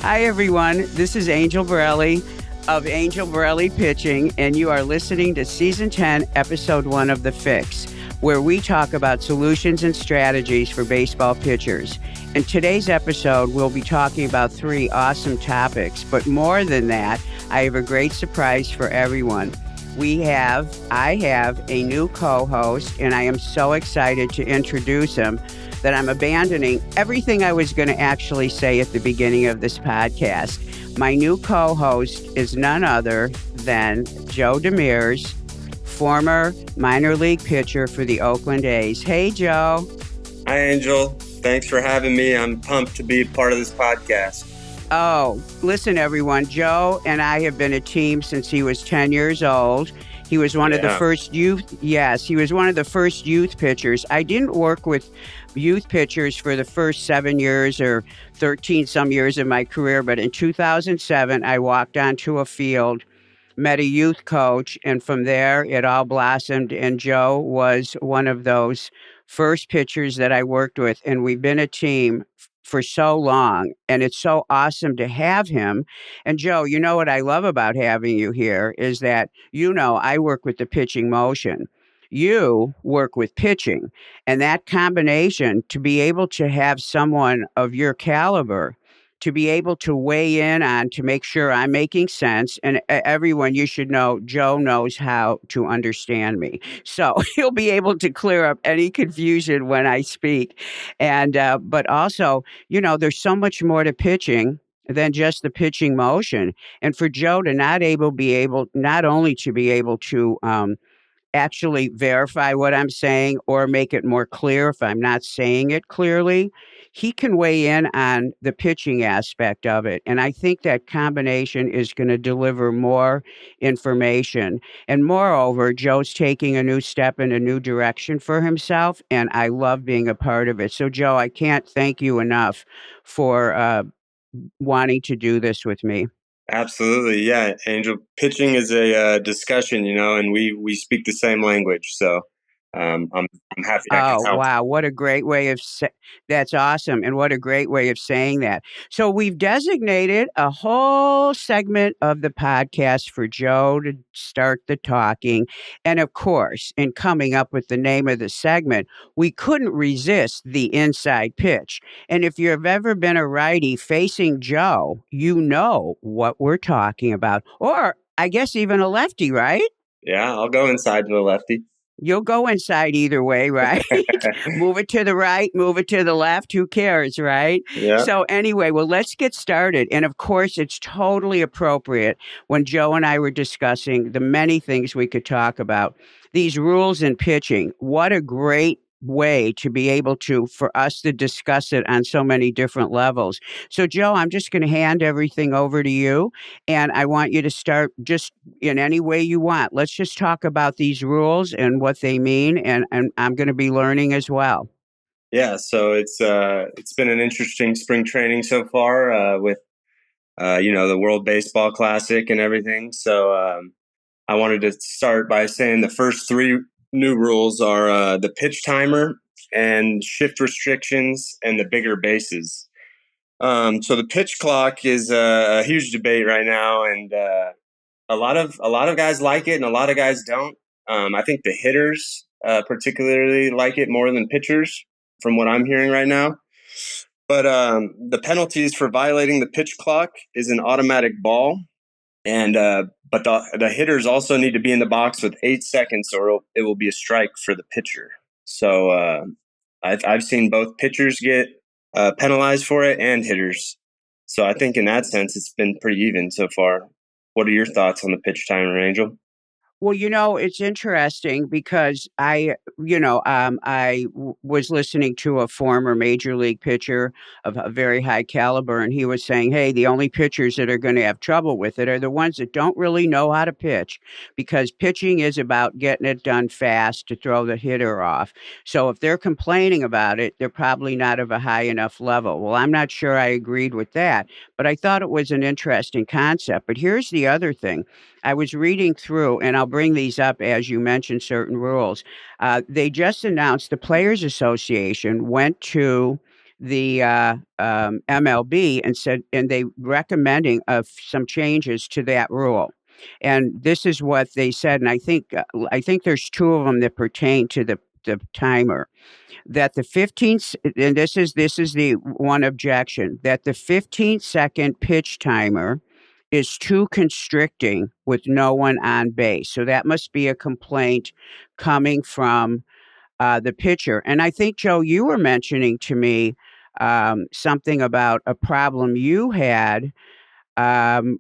Hi, everyone. This is Angel Borrelli of Angel Borrelli Pitching, and you are listening to Season 10, Episode 1 of The Fix, where we talk about solutions and strategies for baseball pitchers. In today's episode, we'll be talking about 3 awesome topics, but more than that, I have a great surprise for everyone. I have a new co-host, and I am so excited to introduce him that I'm abandoning everything I was going to actually say at the beginning of this podcast. My new co-host is none other than Joe DeMers, former minor league pitcher for the Oakland A's. Hey, Joe. Hi, Angel. Thanks for having me. I'm pumped to be a part of this podcast. Oh, listen, everyone. Joe and I have been a team since he was 10 years old. He was one of the first youth. Yes, he was one of the first youth pitchers. I didn't work with youth pitchers for the first 7 years or 13 some years of my career. But in 2007, I walked onto a field, met a youth coach, and from there it all blossomed. And Joe was one of those first pitchers that I worked with. And we've been a team for so long, and it's so awesome to have him. And Joe, you know what I love about having you here is that, I work with the pitching motion. You work with pitching, and that combination, to be able to have someone of your caliber to be able to weigh in on to make sure I'm making sense. And everyone, you should know, Joe knows how to understand me. So he'll be able to clear up any confusion when I speak. And, but also, there's so much more to pitching than just the pitching motion. And for Joe to not only to be able to, actually verify what I'm saying or make it more clear if I'm not saying it clearly, he can weigh in on the pitching aspect of it. And I think that combination is going to deliver more information. And moreover, Joe's taking a new step in a new direction for himself, and I love being a part of it. So, Joe, I can't thank you enough for wanting to do this with me. Absolutely. Yeah, Angel. Pitching is a discussion, and we speak the same language. So I'm happy I can Oh, help. wow. What a great way that's awesome. And what a great way of saying that. So we've designated a whole segment of the podcast for Joe to start the talking. And of course, in coming up with the name of the segment, we couldn't resist the inside pitch. And if you've ever been a righty facing Joe, you know what we're talking about. Or I guess even a lefty, right? Yeah, I'll go inside to the lefty. You'll go inside either way, right? Move it to the right, move it to the left. Who cares, right? Yeah. So anyway, well, let's get started. And of course, it's totally appropriate when Joe and I were discussing the many things we could talk about. These rules in pitching, what a great way to be able for us to discuss it on so many different levels. So, Joe, I'm just going to hand everything over to you, and I want you to start just in any way you want. Let's just talk about these rules and what they mean, and I'm going to be learning as well. Yeah, so it's been an interesting spring training so far with the World Baseball Classic and everything. So I wanted to start by saying the first 3 new rules are the pitch timer and shift restrictions and the bigger bases. So the pitch clock is a huge debate right now, and a lot of guys like it and a lot of guys don't. I think the hitters particularly like it more than pitchers, from what I'm hearing right now. But the penalties for violating the pitch clock is an automatic ball, and but the hitters also need to be in the box with 8 seconds, or it will be a strike for the pitcher. So I've seen both pitchers get penalized for it and hitters. So I think in that sense, it's been pretty even so far. What are your thoughts on the pitch timer, Angel? Well, it's interesting because I was listening to a former major league pitcher of a very high caliber, and he was saying, hey, the only pitchers that are going to have trouble with it are the ones that don't really know how to pitch, because pitching is about getting it done fast to throw the hitter off. So if they're complaining about it, they're probably not of a high enough level. Well, I'm not sure I agreed with that, but I thought it was an interesting concept. But here's the other thing. I was reading through, and I'll bring these up as you mentioned certain rules. They just announced the Players Association went to the MLB and said, and they recommending of some changes to that rule. And this is what they said, and I think there's two of them that pertain to the timer. That the 15th, and this is the one objection, that the 15-second pitch timer is too constricting with no one on base. So that must be a complaint coming from the pitcher. And I think, Joe, you were mentioning to me something about a problem you had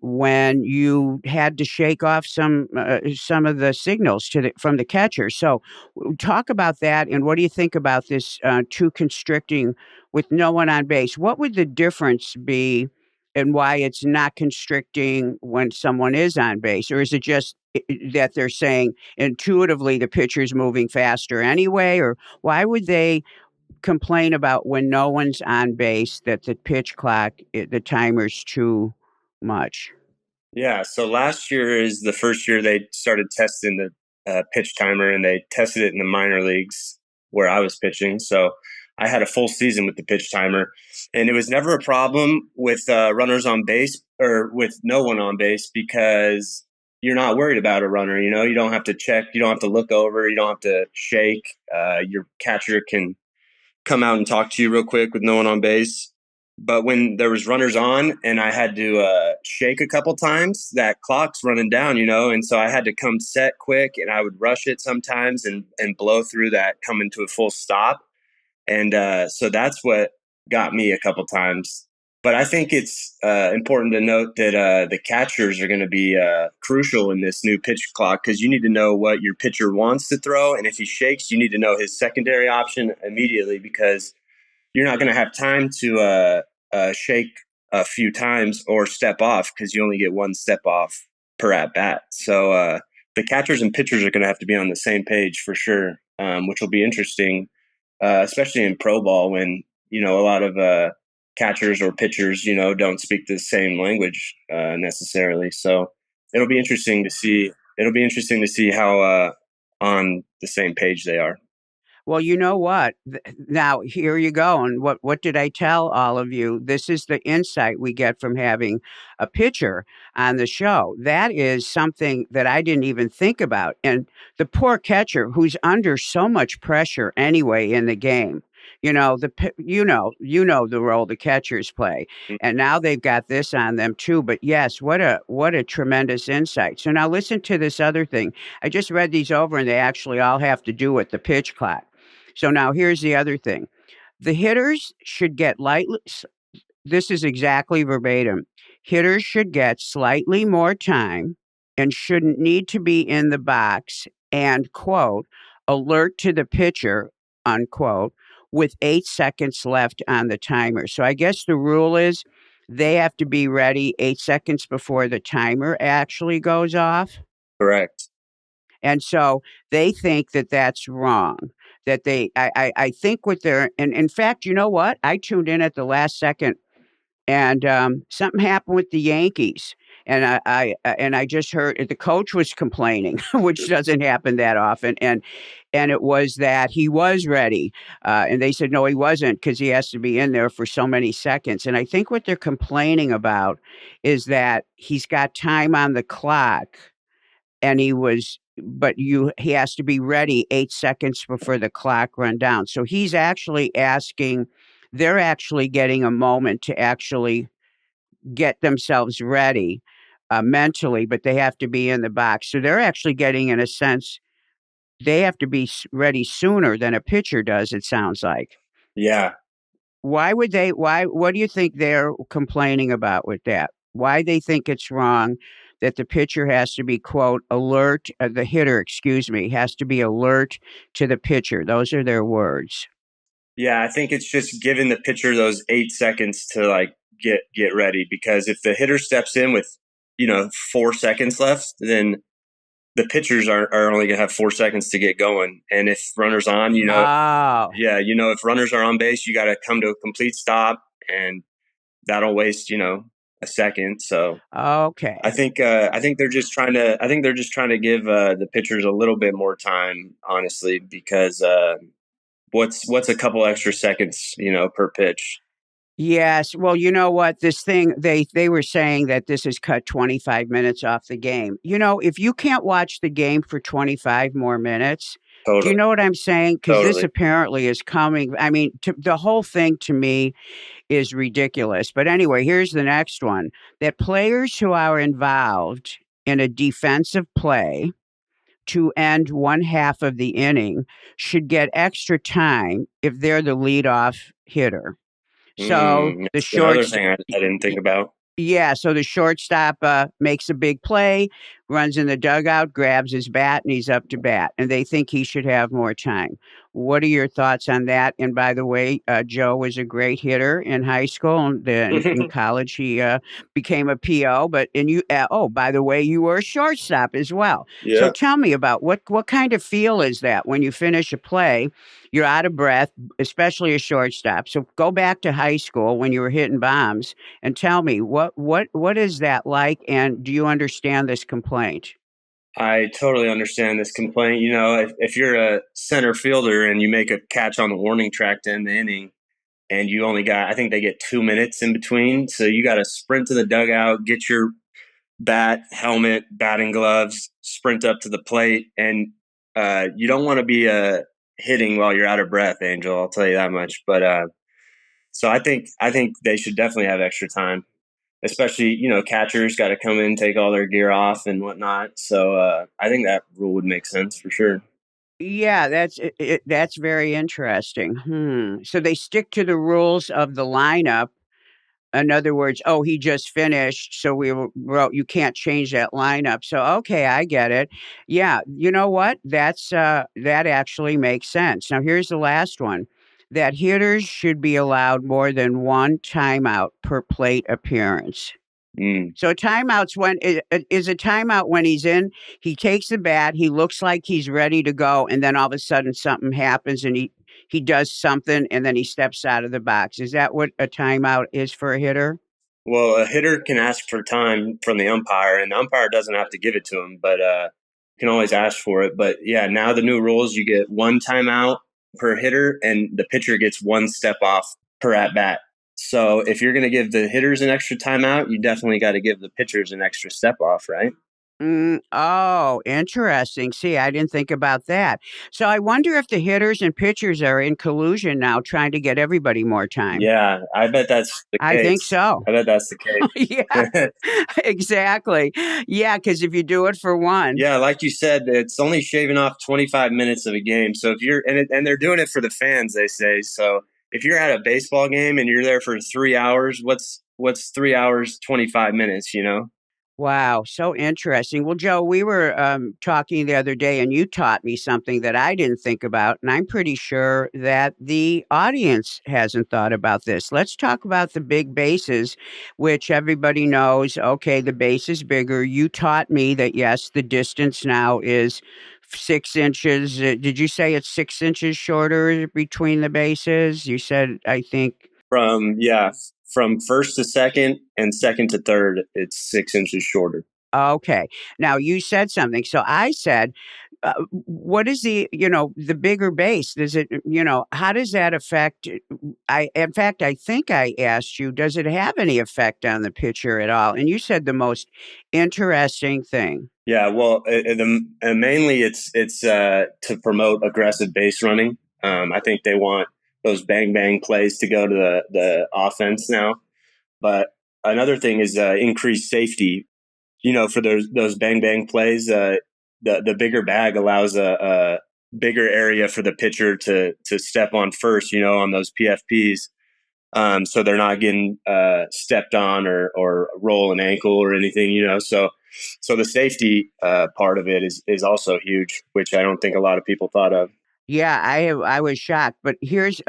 when you had to shake off some of the signals from the catcher. So, talk about that, and what do you think about this too constricting with no one on base? What would the difference be, and why it's not constricting when someone is on base, or is it just that they're saying intuitively the pitcher's moving faster anyway, or why would they complain about when no one's on base that the pitch clock, the timer's too much? Yeah, so last year is the first year they started testing the pitch timer, and they tested it in the minor leagues where I was pitching. So I had a full season with the pitch timer, and it was never a problem with runners on base or with no one on base because you're not worried about a runner. You know, you don't have to check, you don't have to look over, you don't have to shake. Your catcher can come out and talk to you real quick with no one on base. But when there was runners on and I had to shake a couple times, that clock's running down, you know, and so I had to come set quick, and I would rush it sometimes and blow through that, coming to a full stop. And so that's what got me a couple times. But I think it's important to note that the catchers are going to be crucial in this new pitch clock, because you need to know what your pitcher wants to throw. And if he shakes, you need to know his secondary option immediately, because you're not going to have time to shake a few times or step off, because you only get one step off per at bat. So the catchers and pitchers are going to have to be on the same page for sure, which will be interesting, especially in pro ball when, you know, a lot of catchers or pitchers, you know, don't speak the same language necessarily. So it'll be interesting to see. It'll be interesting to see how on the same page they are. Well, you know what? Now, here you go. And what did I tell all of you? This is the insight we get from having a pitcher on the show. That is something that I didn't even think about. And the poor catcher, who's under so much pressure anyway in the game. You know the role the catchers play, and now they've got this on them too. But yes, what a tremendous insight. So now listen to this other thing. I just read these over, and they actually all have to do with the pitch clock. So now here's the other thing. The hitters should get this is exactly verbatim. Hitters should get slightly more time and shouldn't need to be in the box and, quote, alert to the pitcher, unquote, with 8 seconds left on the timer. So I guess the rule is they have to be ready 8 seconds before the timer actually goes off. Correct. And so they think that that's wrong. That I think what they're, and in fact, you know what? I tuned in at the last second, and something happened with the Yankees, and I just heard the coach was complaining, which doesn't happen that often, and it was that he was ready, and they said no, he wasn't, because he has to be in there for so many seconds, and I think what they're complaining about is that he's got time on the clock, and he has to be ready 8 seconds before the clock run down. So he's actually asking, they're actually getting a moment to actually get themselves ready mentally, but they have to be in the box. So they're actually getting, in a sense, they have to be ready sooner than a pitcher does, it sounds like. Yeah. What do you think they're complaining about with that? Why they think it's wrong that the pitcher has to be, quote, alert, the hitter, excuse me, has to be alert to the pitcher. Those are their words. Yeah, I think it's just giving the pitcher those 8 seconds to like get ready, because if the hitter steps in with, you know, 4 seconds left, then the pitchers are only gonna have 4 seconds to get going. And if runners on, you know, Oh, yeah, you know, if runners are on base, you gotta come to a complete stop, and that'll waste, you know, a second. So okay. I think they're just trying to give the pitchers a little bit more time, honestly, because what's a couple extra seconds, per pitch? Yes. Well, you know what? This thing they were saying that this has cut 25 minutes off the game. If you can't watch the game for 25 more minutes, do you Totally, know what I'm saying? Because this totally. apparently is coming. I mean, the whole thing to me is ridiculous. But anyway, here's the next one: that players who are involved in a defensive play to end one half of the inning should get extra time if they're the leadoff hitter. So the That's another shorts thing I didn't think about. yeah, so the shortstop makes a big play, runs in the dugout, grabs his bat, and he's up to bat. And they think he should have more time. What are your thoughts on that? And by the way, Joe was a great hitter in high school, and then in college he became a PO. But oh, by the way, you were a shortstop as well. So Yeah. tell me about what kind of feel is that when you finish a play? You're out of breath, especially a shortstop. So go back to high school when you were hitting bombs and tell me what is that like, and do you understand this complaint? I totally understand this complaint. If you're a center fielder and you make a catch on the warning track to end the inning, and you only got, I think they get 2 minutes in between. So you got to sprint to the dugout, get your bat, helmet, batting gloves, sprint up to the plate. And you don't want to be hitting while you're out of breath, Angel. I'll tell you that much. But so I think they should definitely have extra time, especially, catchers got to come in, take all their gear off and whatnot. So I think that rule would make sense for sure. Yeah, that's very interesting. So they stick to the rules of the lineup. In other words, oh, he just finished, so wrote you can't change that lineup. So okay, I get it. Yeah, you know what? That actually makes sense. Now here's the last one: that hitters should be allowed more than one timeout per plate appearance. Mm. So a timeout's when is a timeout when he's in, he takes the bat, he looks like he's ready to go, and then all of a sudden something happens and he does something and then he steps out of the box. Is that what a timeout is for a hitter? Well, a hitter can ask for time from the umpire, and the umpire doesn't have to give it to him, but can always ask for it. But yeah, now the new rules: you get one timeout per hitter, and the pitcher gets one step off per at bat. So if you're going to give the hitters an extra timeout, you definitely got to give the pitchers an extra step off, right? Oh, interesting. See, I didn't think about that. So I wonder if the hitters and pitchers are in collusion now trying to get everybody more time. Yeah, I bet that's the I think case. so. I bet that's the Yeah, case. exactly. Yeah, because if you do it for one. Yeah, like you said, it's only shaving off 25 minutes of a game. So if you're and they're doing it for the fans, they say. So if you're at a baseball game and you're there for 3 hours, what's 3 hours 25 minutes? Wow, so interesting. Well, Joe, we were talking the other day, and you taught me something that I didn't think about, and I'm pretty sure that the audience hasn't thought about this. Let's talk about the big bases, which everybody knows. Okay, the base is bigger. You taught me that yes, the distance now is 6 inches. Did you say it's 6 inches shorter between the bases? You said, I think. From first to second and second to third, it's 6 inches shorter. Okay. Now you said something. So I said, what is the bigger base? Does it, how does that affect? In fact, I think I asked you, does it have any effect on the pitcher at all? And you said the most interesting thing. Yeah, well, mainly it's to promote aggressive base running. I think they want those bang bang plays to go to the offense now. But another thing is increased safety. For those bang bang plays, the bigger bag allows a bigger area for the pitcher to step on first. On those PFPs, so they're not getting stepped on or roll an ankle or anything. So the safety part of it is also huge, which I don't think a lot of people thought of. Yeah, I was shocked, but here's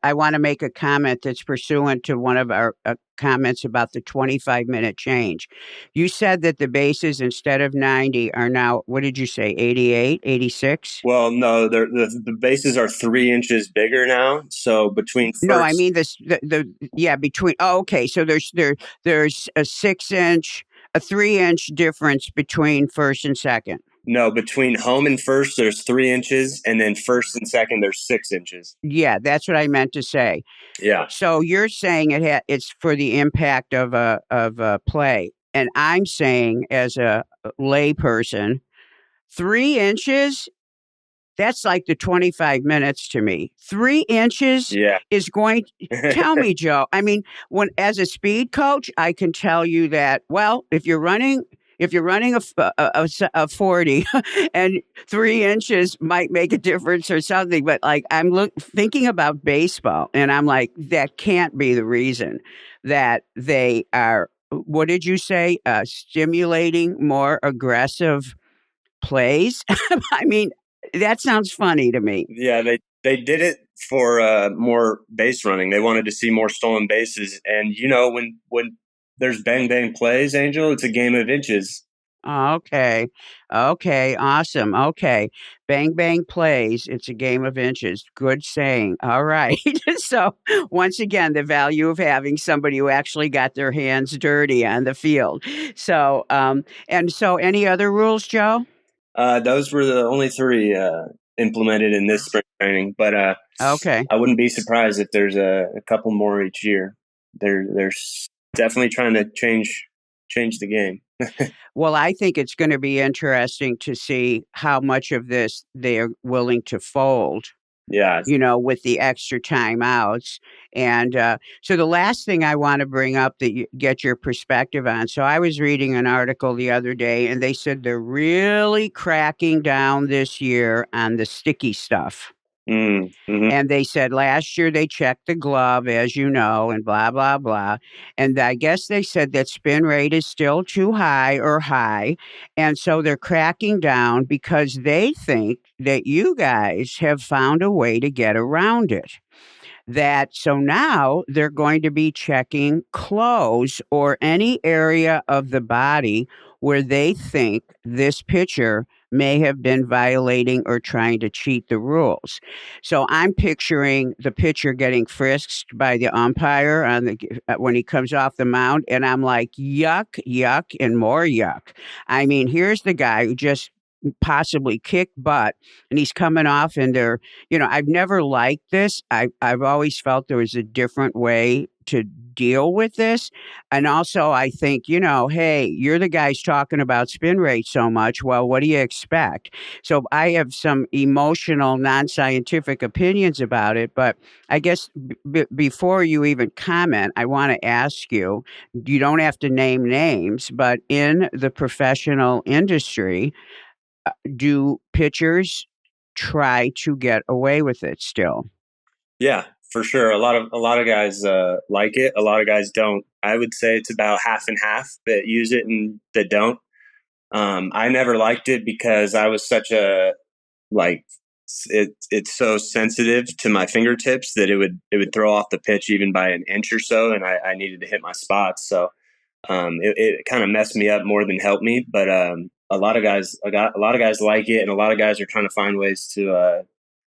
I want to make a comment that's pursuant to one of our comments about the 25-minute change. You said that the bases instead of 90 are now, what did you say, 88, 86? Well, no, the bases are 3 inches bigger now. So between No, I first, mean yeah, between. Oh, okay. So there's a 6 inch, a 3 inch difference between first and second. No, between home and first, there's 3 inches, and then first and second, there's 6 inches. Yeah, that's what I meant to say. Yeah, So you're saying it's for the impact of a play, and I'm saying as a layperson, 3 inches. That's like the 25 minutes to me. 3 inches yeah, is going. Tell me, Joe. I mean, when as a speed coach, I can tell you that. Well, if you're running a 40, and 3 inches might make a difference or something. But like thinking about baseball, and I'm like, that can't be the reason that they are. What did you say? Stimulating more aggressive plays. I mean, that sounds funny to me. yeah. They did it for more base running. They wanted to see more stolen bases, and when there's bang bang plays, Angel, it's a game of inches. Okay. Okay. Awesome. Okay. Bang, bang plays. It's a game of inches. Good saying. All right. So, once again, the value of having somebody who actually got their hands dirty on the field. So, and so any other rules, Joe? Those were the only three implemented in this spring training, but Okay. I wouldn't be surprised if there's a couple more each year. They're definitely trying to change the game. Well, I think it's going to be interesting to see how much of this they are willing to fold, Yeah. with the extra timeouts. And so the last thing I want to bring up that you get your perspective on. So I was reading an article the other day, and they said they're really cracking down this year on the sticky stuff. Mm-hmm. And they said last year they checked the glove, as you know, and blah, blah, blah. And I guess they said that spin rate is still too high or high. And so they're cracking down because they think that you guys have found a way to get around it. That so now they're going to be checking clothes or any area of the body where they think this pitcher may have been violating or trying to cheat the rules. So I'm picturing the pitcher getting frisked by the umpire when he comes off the mound, and I'm like, yuck, yuck, and more yuck. I mean, here's the guy who just possibly kicked butt, and he's coming off, and I've never liked this. I've always felt there was a different way to deal with this. And also, I think, hey, you're the guys talking about spin rate so much. Well, what do you expect? So I have some emotional, non scientific opinions about it. But I guess before you even comment, I want to ask you, you don't have to name names, but in the professional industry, do pitchers try to get away with it still? Yeah, for sure. A lot of guys like it. A lot of guys don't. I would say it's about half and half that use it and that don't. I never liked it because I was such a like it's so sensitive to my fingertips that it would throw off the pitch even by an inch or so, and I needed to hit my spots. So it kind of messed me up more than helped me. But a lot of guys like it, and a lot of guys are trying to find ways to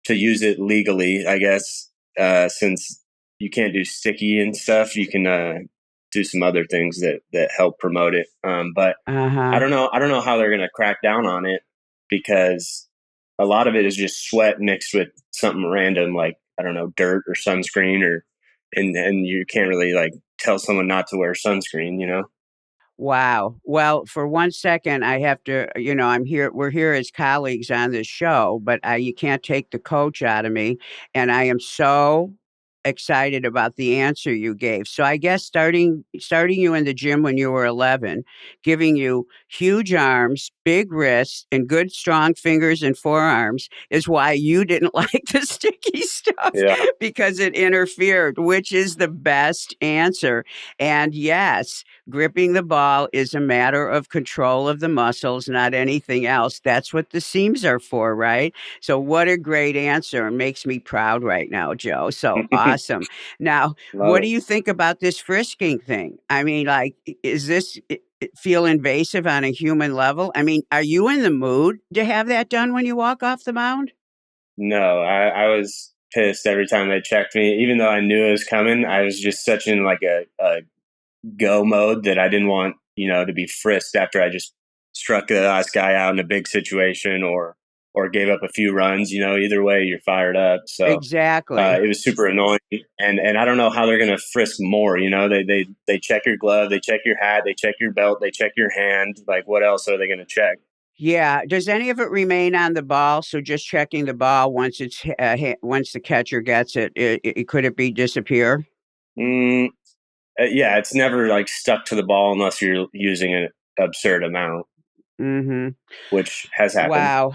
use it legally. I guess since you can't do sticky and stuff, you can do some other things that help promote it. But Uh I huh. don't know. I don't know how they're going to crack down on it because a lot of it is just sweat mixed with something random like I don't know dirt or sunscreen or and you can't really like tell someone not to wear sunscreen. Wow. Well, for 1 second, I have to, I'm here, we're here as colleagues on this show, but you can't take the coach out of me. And I am so excited about the answer you gave. So I guess starting you in the gym when you were 11, giving you huge arms, big wrists, and good strong fingers and forearms is why you didn't like the sticky stuff Yeah. because it interfered, which is the best answer. And yes, gripping the ball is a matter of control of the muscles, not anything else. That's what the seams are for, right? So, what a great answer. It makes me proud right now, Joe. So awesome. Now, Love what do it. you think about this frisking thing? I mean, like, is this feel invasive on a human level? I mean, are you in the mood to have that done when you walk off the mound? No, I was pissed every time they checked me, even though I knew it was coming. I was just such in like a go mode that I didn't want to be frisked after I just struck the last guy out in a big situation or gave up a few runs. Either way, you're fired up. So Exactly. it was super annoying, and I don't know how they're going to frisk more. They check your glove, they check your hat, they check your belt, they check your hand. Like, what else are they going to check? Yeah. Does any of it remain on the ball? So just checking the ball once once the catcher gets it, could it be disappear? Mm, yeah, it's never like stuck to the ball unless you're using an absurd amount, Mm-hmm. which has happened. Wow.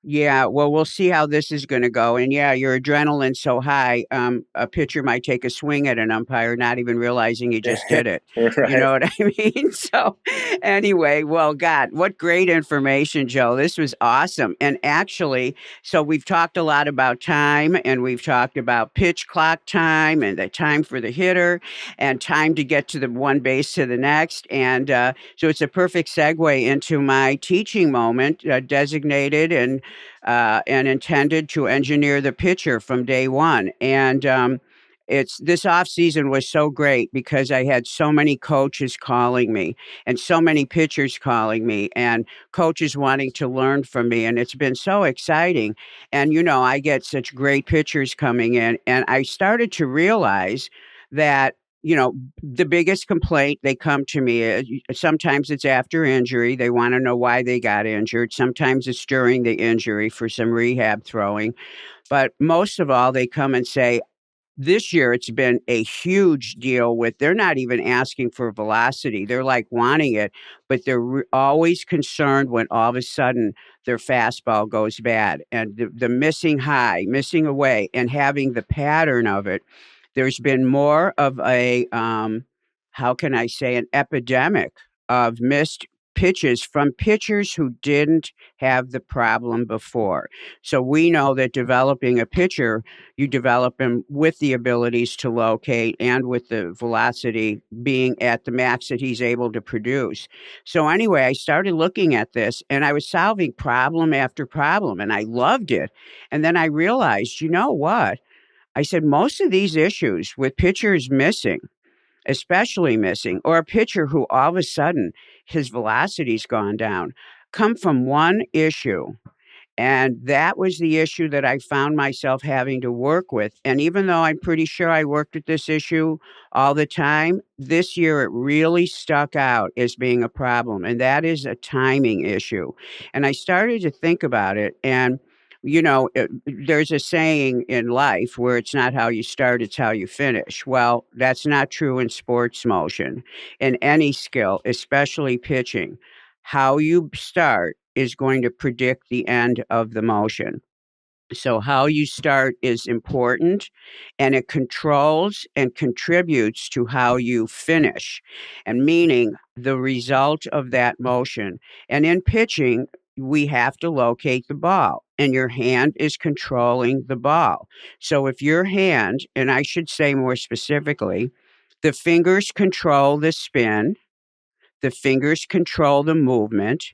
Yeah, well, we'll see how this is going to go. And yeah, your adrenaline's so high, a pitcher might take a swing at an umpire, not even realizing he just did it. You Right. know what I mean? So, anyway, well, God, what great information, Joe. This was awesome. And actually, so we've talked a lot about time, and we've talked about pitch clock time and the time for the hitter and time to get to the one base to the next. And so it's a perfect segue into my teaching moment, designated and intended to engineer the pitcher from day one. And it's this off season was so great because I had so many coaches calling me and so many pitchers calling me and coaches wanting to learn from me. And it's been so exciting. And, I get such great pitchers coming in. And I started to realize that the biggest complaint they come to me is sometimes it's after injury. They want to know why they got injured. Sometimes it's during the injury for some rehab throwing. But most of all, they come and say, this year it's been a huge deal with they're not even asking for velocity. They're like wanting it, but they're always concerned when all of a sudden their fastball goes bad and the missing high, missing away, and having the pattern of it. There's been more of a, how can I say, an epidemic of missed pitches from pitchers who didn't have the problem before. So we know that developing a pitcher, you develop him with the abilities to locate and with the velocity being at the max that he's able to produce. So anyway, I started looking at this and I was solving problem after problem and I loved it. And then I realized, you know what? I said, most of these issues with pitchers missing, especially missing, or a pitcher who all of a sudden his velocity's gone down, come from one issue. And that was the issue that I found myself having to work with. And even though I'm pretty sure I worked with this issue all the time, this year it really stuck out as being a problem. And that is a timing issue. And I started to think about it. And, there's a saying in life where it's not how you start, it's how you finish. Well, that's not true in sports motion, in any skill, especially pitching. How you start is going to predict the end of the motion. So, how you start is important and it controls and contributes to how you finish, and meaning the result of that motion. And in pitching, we have to locate the ball, and your hand is controlling the ball. So, if your hand, and I should say more specifically, the fingers control the spin, the fingers control the movement,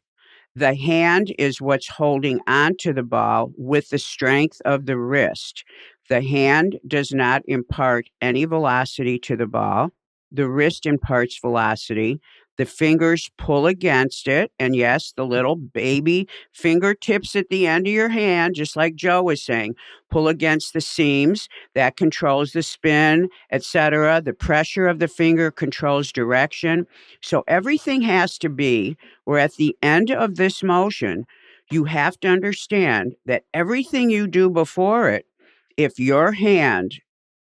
the hand is what's holding onto the ball with the strength of the wrist. The hand does not impart any velocity to the ball. The wrist imparts velocity. The fingers pull against it. And yes, the little baby fingertips at the end of your hand, just like Joe was saying, pull against the seams. That controls the spin, etc. The pressure of the finger controls direction. So everything has to be where at the end of this motion, you have to understand that everything you do before it, if your hand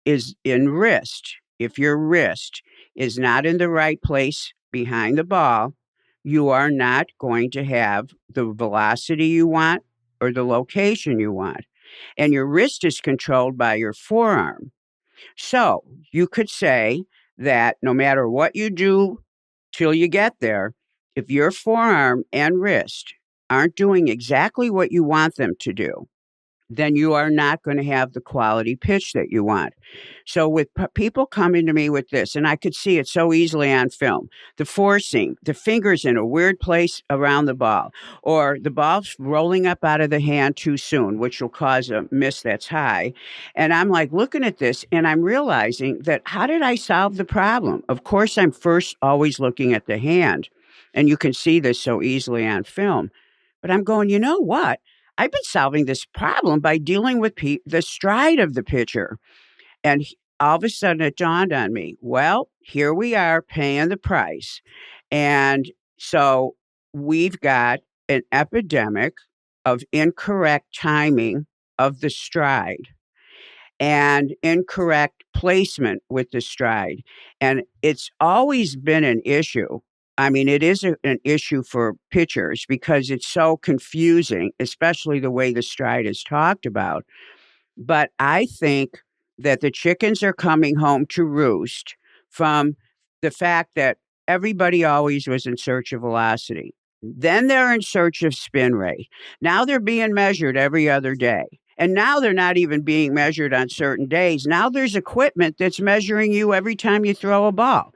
is in wrist, if your wrist is not in the right place behind the ball, you are not going to have the velocity you want or the location you want. And your wrist is controlled by your forearm. So you could say that no matter what you do till you get there, if your forearm and wrist aren't doing exactly what you want them to do, then you are not going to have the quality pitch that you want. So with people coming to me with this, and I could see it so easily on film, the forcing, the fingers in a weird place around the ball, or the ball's rolling up out of the hand too soon, which will cause a miss that's high. And I'm like looking at this and I'm realizing that how did I solve the problem? Of course, I'm first always looking at the hand. And you can see this so easily on film. But I'm going, you know what? I've been solving this problem by dealing with the stride of the pitcher. And all of a sudden it dawned on me, well, here we are paying the price. And so we've got an epidemic of incorrect timing of the stride and incorrect placement with the stride. And it's always been an issue. I mean, it is an issue for pitchers because it's so confusing, especially the way the stride is talked about. But I think that the chickens are coming home to roost from the fact that everybody always was in search of velocity. Then they're in search of spin rate. Now they're being measured every other day. And now they're not even being measured on certain days. Now there's equipment that's measuring you every time you throw a ball.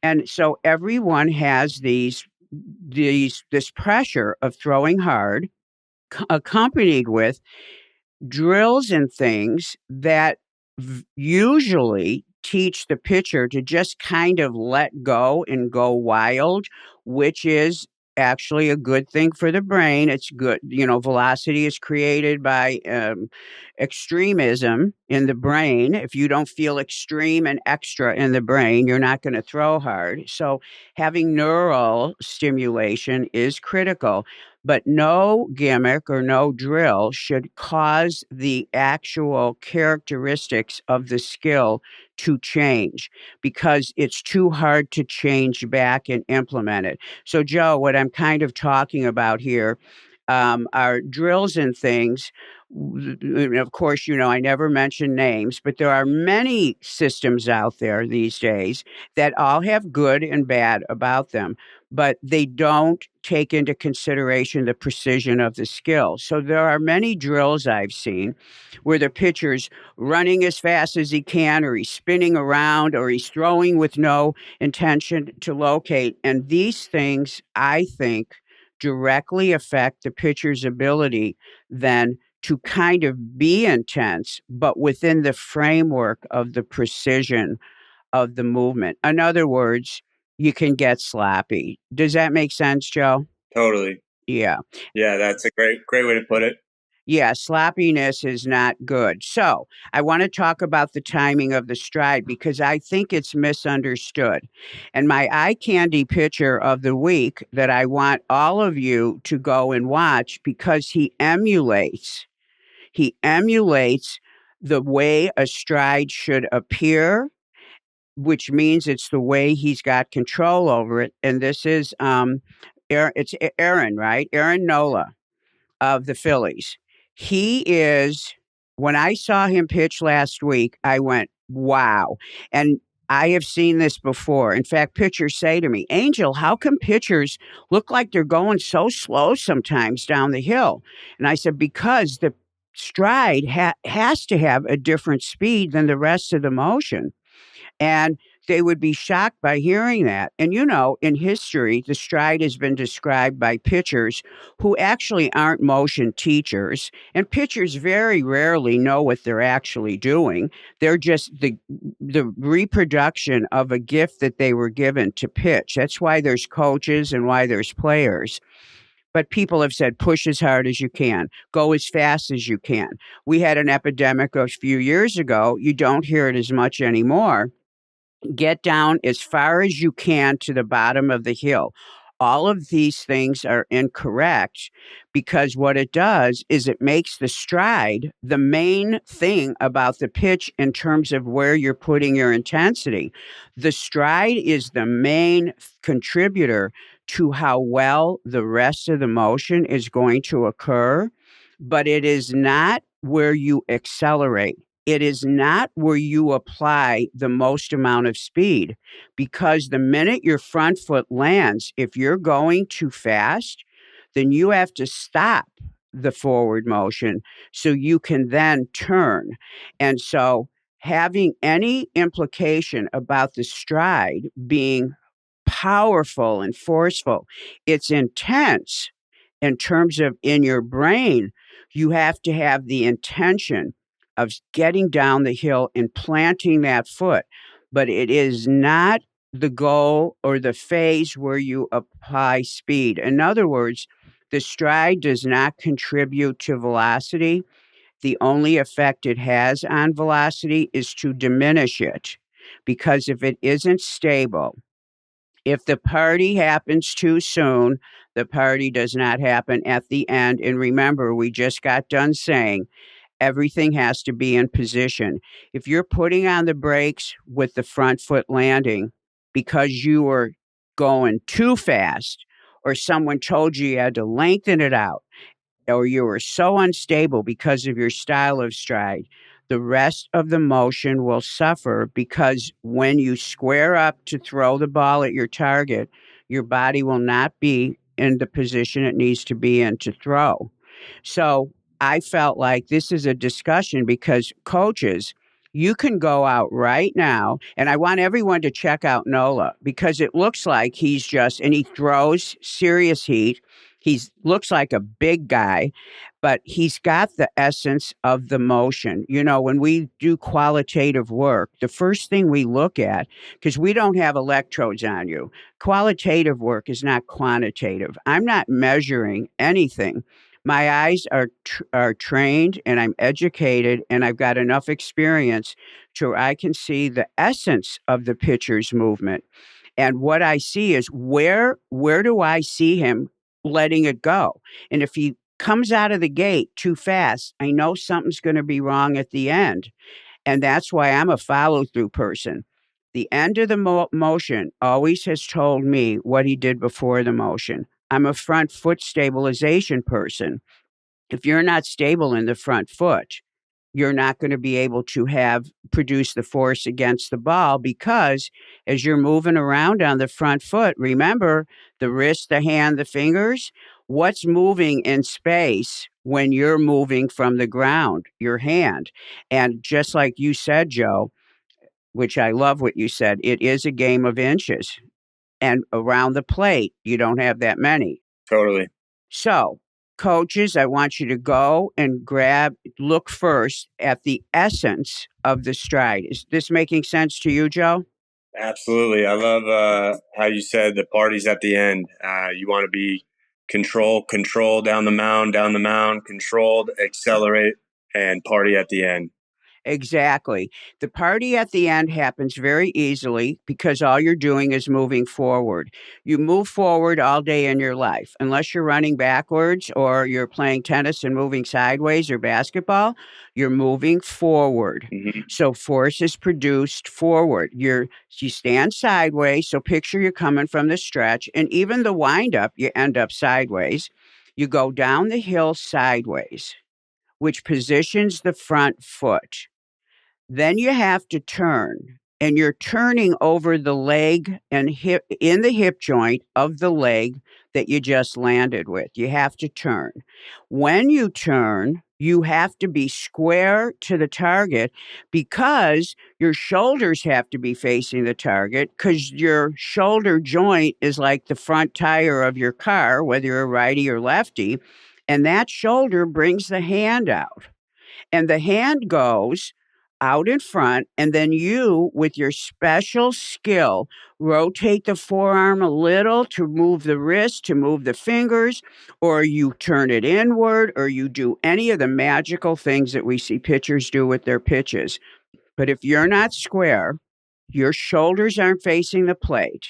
And so everyone has this pressure of throwing hard, accompanied with drills and things that usually teach the pitcher to just kind of let go and go wild, which is actually a good thing for the brain. It's good. Velocity is created by extremism in the brain. If you don't feel extreme and extra in the brain, you're not going to throw hard. So having neural stimulation is critical. But no gimmick or no drill should cause the actual characteristics of the skill to change because it's too hard to change back and implement it. So, Joe, what I'm kind of talking about here are drills and things. Of course, I never mention names, but there are many systems out there these days that all have good and bad about them, but they don't take into consideration the precision of the skill. So there are many drills I've seen where the pitcher's running as fast as he can, or he's spinning around, or he's throwing with no intention to locate. And these things, I think, directly affect the pitcher's ability then to kind of be intense, but within the framework of the precision of the movement. In other words, you can get sloppy. Does that make sense, Joe? Totally. Yeah. Yeah, that's a great way to put it. Yeah, sloppiness is not good. So I want to talk about the timing of the stride because I think it's misunderstood. And my eye candy picture of the week that I want all of you to go and watch because he emulates the way a stride should appear, which means it's the way he's got control over it. And this is it's Aaron, right? Aaron Nola of the Phillies. He is, when I saw him pitch last week, I went, wow. And I have seen this before. In fact, pitchers say to me, Angel, how come pitchers look like they're going so slow sometimes down the hill? And I said, because the stride has to have a different speed than the rest of the motion. And they would be shocked by hearing that. And in history, the stride has been described by pitchers who actually aren't motion teachers. And pitchers very rarely know what they're actually doing. They're just the reproduction of a gift that they were given to pitch. That's why there's coaches and why there's players. But people have said, push as hard as you can, go as fast as you can. We had an epidemic a few years ago. You don't hear it as much anymore. Get down as far as you can to the bottom of the hill. All of these things are incorrect because what it does is it makes the stride the main thing about the pitch in terms of where you're putting your intensity. The stride is the main contributor to how well the rest of the motion is going to occur, but it is not where you accelerate. It is not where you apply the most amount of speed, because the minute your front foot lands, if you're going too fast, then you have to stop the forward motion so you can then turn. And so having any implication about the stride being powerful and forceful, it's intense in terms of in your brain, you have to have the intention of getting down the hill and planting that foot. But it is not the goal or the phase where you apply speed. In other words, the stride does not contribute to velocity. The only effect it has on velocity is to diminish it. Because if it isn't stable, if the party happens too soon, the party does not happen at the end. And remember, we just got done saying everything has to be in position. If you're putting on the brakes with the front foot landing because you were going too fast, or someone told you had to lengthen it out, or you were so unstable because of your style of stride, the rest of the motion will suffer because when you square up to throw the ball at your target, your body will not be in the position it needs to be in to throw. So I felt like this is a discussion because coaches, you can go out right now, and I want everyone to check out Nola because it looks like he's just, and he throws serious heat. He looks like a big guy, but he's got the essence of the motion. You know, when we do qualitative work, the first thing we look at, because we don't have electrodes on you, qualitative work is not quantitative. I'm not measuring anything. My eyes are trained and I'm educated and I've got enough experience to I can see the essence of the pitcher's movement. And what I see is where do I see him letting it go? And if he comes out of the gate too fast, I know something's going to be wrong at the end. And that's why I'm a follow through person. The end of the motion always has told me what he did before the motion. I'm a front foot stabilization person. If you're not stable in the front foot, you're not going to be able to have produce the force against the ball because as you're moving around on the front foot, remember the wrist, the hand, the fingers, what's moving in space when you're moving from the ground, your hand. And just like you said, Joe, which I love what you said, it is a game of inches. And around the plate, you don't have that many. Totally. So, coaches, I want you to go and look first at the essence of the stride. Is this making sense to you, Joe? Absolutely. I love how you said the party's at the end. You want to be control down the mound, controlled, accelerate, and party at the end. Exactly. The party at the end happens very easily because all you're doing is moving forward. You move forward all day in your life, unless you're running backwards or you're playing tennis and moving sideways or basketball, you're moving forward. Mm-hmm. So force is produced forward. You stand sideways, so picture you're coming from the stretch, and even the windup, you end up sideways. You go down the hill sideways, which positions the front foot. Then you have to turn, and you're turning over the leg and hip in the hip joint of the leg that you just landed with. You have to turn. When you turn, you have to be square to the target because your shoulders have to be facing the target because your shoulder joint is like the front tire of your car, whether you're righty or lefty, and that shoulder brings the hand out. And the hand goes out in front, and then you, with your special skill, rotate the forearm a little to move the wrist, to move the fingers, or you turn it inward, or you do any of the magical things that we see pitchers do with their pitches. But if you're not square, your shoulders aren't facing the plate,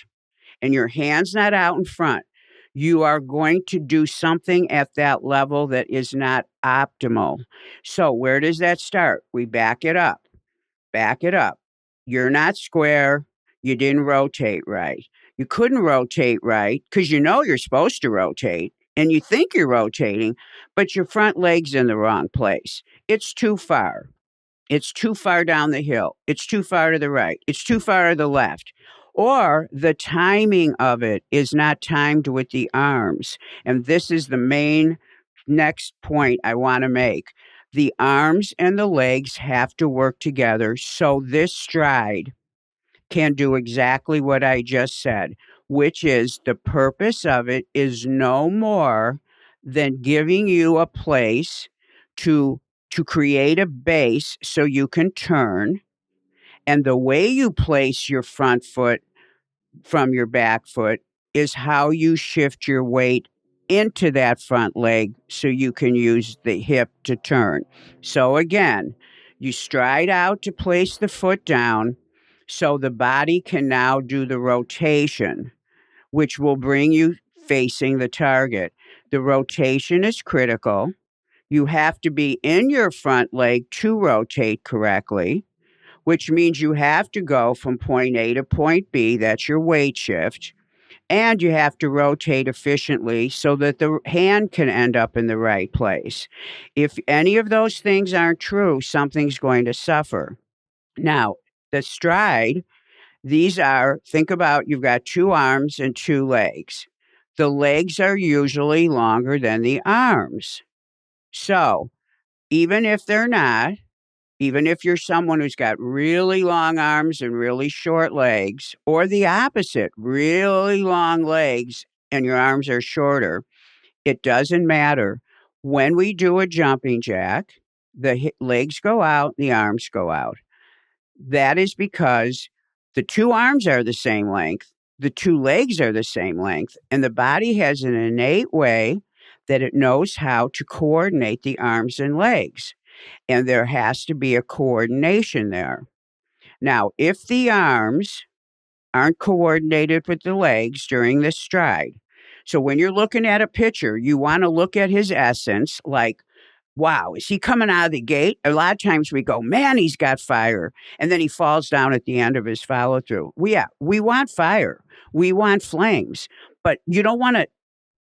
and your hand's not out in front, you are going to do something at that level that is not optimal. So, where does that start? We back it up. Back it up. You're not square. You didn't rotate right. You couldn't rotate right because you know you're supposed to rotate and you think you're rotating, but your front leg's in the wrong place. It's too far. It's too far down the hill. It's too far to the right. It's too far to the left. Or the timing of it is not timed with the arms. And this is the main next point I want to make. The arms and the legs have to work together so this stride can do exactly what I just said, which is the purpose of it is no more than giving you a place to create a base so you can turn. And the way you place your front foot from your back foot is how you shift your weight into that front leg so you can use the hip to turn. So again, you stride out to place the foot down so the body can now do the rotation, which will bring you facing the target. The rotation is critical. You have to be in your front leg to rotate correctly, which means you have to go from point A to point B. That's your weight shift. And you have to rotate efficiently so that the hand can end up in the right place. If any of those things aren't true, something's going to suffer. Now, the stride, think about you've got 2 arms and 2 legs. The legs are usually longer than the arms. So, even if they're not, even if you're someone who's got really long arms and really short legs, or the opposite, really long legs and your arms are shorter, it doesn't matter. When we do a jumping jack, the legs go out, the arms go out. That is because the 2 arms are the same length, the 2 legs are the same length, and the body has an innate way that it knows how to coordinate the arms and legs. And there has to be a coordination there. Now, if the arms aren't coordinated with the legs during the stride, so when you're looking at a picture, you want to look at his essence like, wow, is he coming out of the gate? A lot of times we go, man, he's got fire. And then he falls down at the end of his follow through. We want fire. We want flames. But you don't want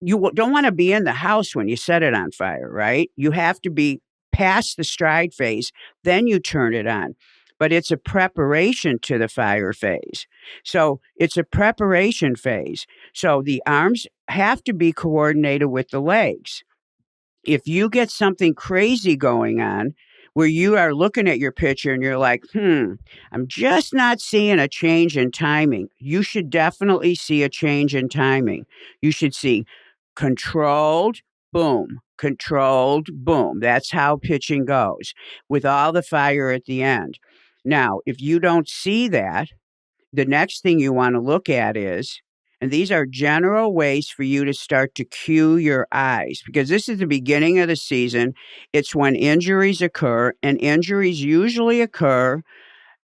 to be in the house when you set it on fire, right? You have to be past the stride phase, then you turn it on. But it's a preparation to the fire phase. So it's a preparation phase. So the arms have to be coordinated with the legs. If you get something crazy going on where you are looking at your picture and you're like, I'm just not seeing a change in timing, you should definitely see a change in timing. You should see controlled, boom, controlled, boom. That's how pitching goes with all the fire at the end. Now, if you don't see that, the next thing you want to look at is, and these are general ways for you to start to cue your eyes, because this is the beginning of the season. It's when injuries occur, and injuries usually occur,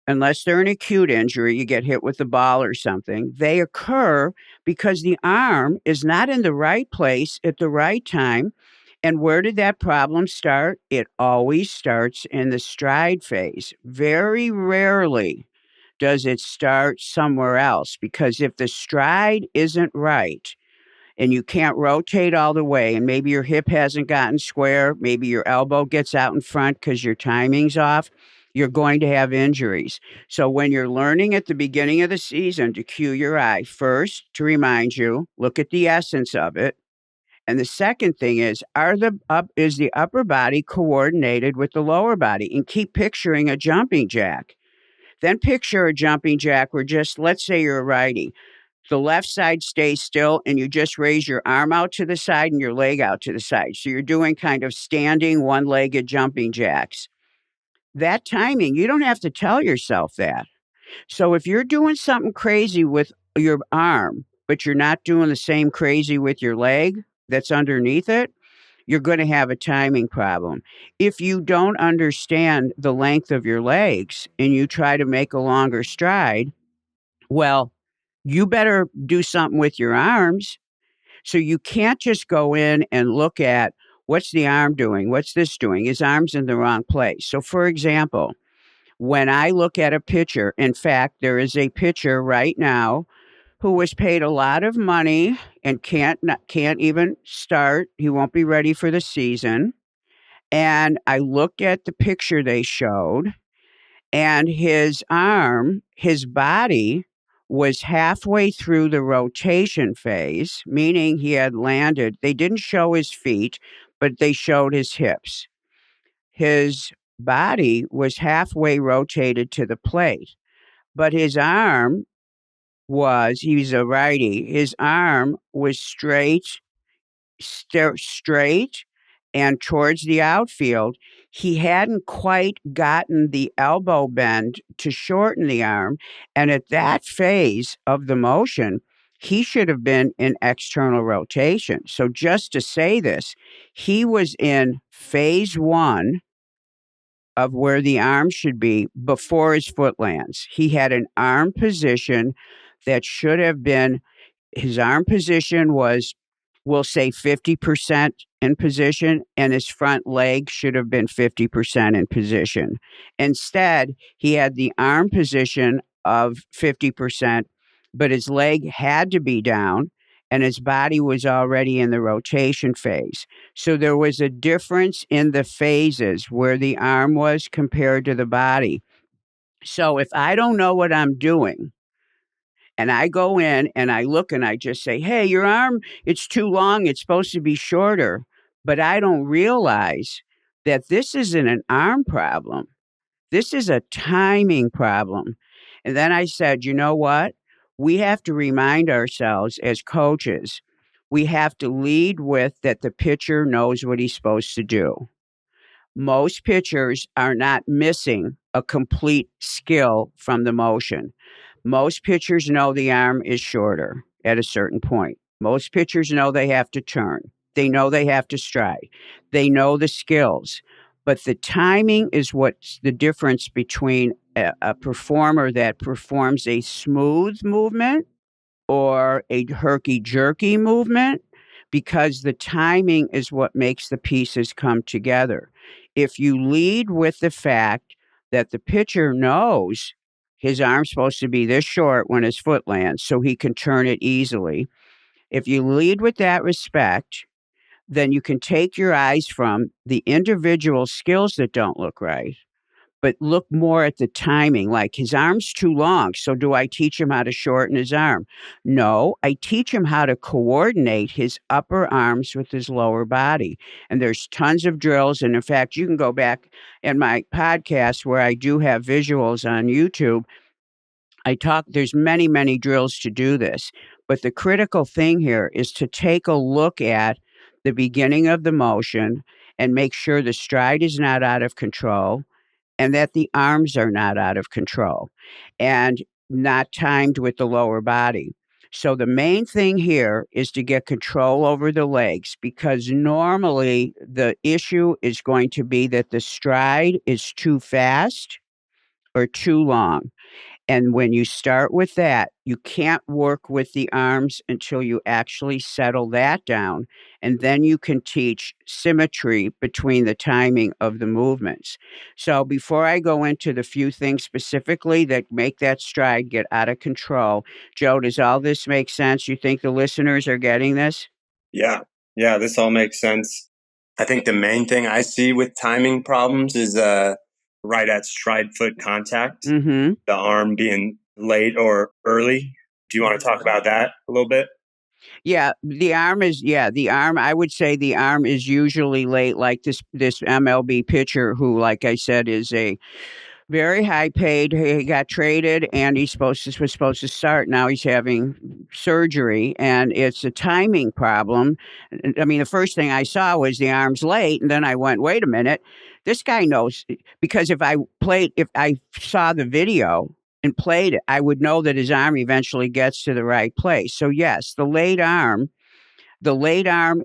unless they're an acute injury, you get hit with the ball or something. They occur because the arm is not in the right place at the right time. And where did that problem start? It always starts in the stride phase. Very rarely does it start somewhere else? Because if the stride isn't right and you can't rotate all the way, and maybe your hip hasn't gotten square, maybe your elbow gets out in front because your timing's off, you're going to have injuries. So when you're learning at the beginning of the season to cue your eye, first, to remind you, look at the essence of it. And the second thing is, is the upper body coordinated with the lower body? And keep picturing a jumping jack. Then picture a jumping jack where let's say you're a righty. The left side stays still and you just raise your arm out to the side and your leg out to the side. So you're doing kind of standing one-legged jumping jacks. That timing, you don't have to tell yourself that. So if you're doing something crazy with your arm, but you're not doing the same crazy with your leg that's underneath it, you're going to have a timing problem. If you don't understand the length of your legs and you try to make a longer stride, well, you better do something with your arms. So you can't just go in and look at what's the arm doing? What's this doing? His arm's in the wrong place. So for example, when I look at a pitcher, in fact, there is a pitcher right now who was paid a lot of money and can't even start. He won't be ready for the season. And I looked at the picture they showed, and his body was halfway through the rotation phase, meaning he had landed. They didn't show his feet, but they showed his hips. His body was halfway rotated to the plate, but his arm he's a righty. His arm was straight and towards the outfield. he hadn't quite gotten the elbow bend to shorten the arm. And at that phase of the motion, he should have been in external rotation. So, just to say this, he was in phase one of where the arm should be before his foot lands. He had an arm position that should have been, his arm position was, we'll say 50% in position, and his front leg should have been 50% in position. Instead, he had the arm position of 50%, but his leg had to be down and his body was already in the rotation phase. So there was a difference in the phases where the arm was compared to the body. So if I don't know what I'm doing, and I go in and I look and I just say, hey, your arm, it's too long. It's supposed to be shorter. But I don't realize that this isn't an arm problem. This is a timing problem. And then I said, you know what? We have to remind ourselves as coaches, we have to lead with that the pitcher knows what he's supposed to do. Most pitchers are not missing a complete skill from the motion. Most pitchers know the arm is shorter at a certain point. Most pitchers know they have to turn. They know they have to stride. They know the skills. But the timing is what's the difference between a performer that performs a smooth movement or a herky-jerky movement, because the timing is what makes the pieces come together. If you lead with the fact that the pitcher knows his arm's supposed to be this short when his foot lands so he can turn it easily, if you lead with that respect, then you can take your eyes from the individual skills that don't look right, but look more at the timing. Like, his arm's too long, so do I teach him how to shorten his arm? No, I teach him how to coordinate his upper arms with his lower body. And there's tons of drills. And in fact, you can go back in my podcast where I do have visuals on YouTube. There's many, many drills to do this. But the critical thing here is to take a look at the beginning of the motion and make sure the stride is not out of control, and that the arms are not out of control and not timed with the lower body. So the main thing here is to get control over the legs, because normally the issue is going to be that the stride is too fast or too long. And when you start with that, you can't work with the arms until you actually settle that down. And then you can teach symmetry between the timing of the movements. So before I go into the few things specifically that make that stride get out of control, Joe, does all this make sense? You think the listeners are getting this? Yeah. Yeah, this all makes sense. I think the main thing I see with timing problems is right at stride foot contact, the arm being late or early. Do you want to talk about that a little bit? Yeah, the arm, I would say the arm is usually late, like this MLB pitcher who, like I said, is a very high paid. He got traded and was supposed to start. Now he's having surgery and it's a timing problem. I mean, the first thing I saw was the arm's late, and then I went, wait a minute, this guy knows, because if I saw the video and played it, I would know that his arm eventually gets to the right place. So yes, the late arm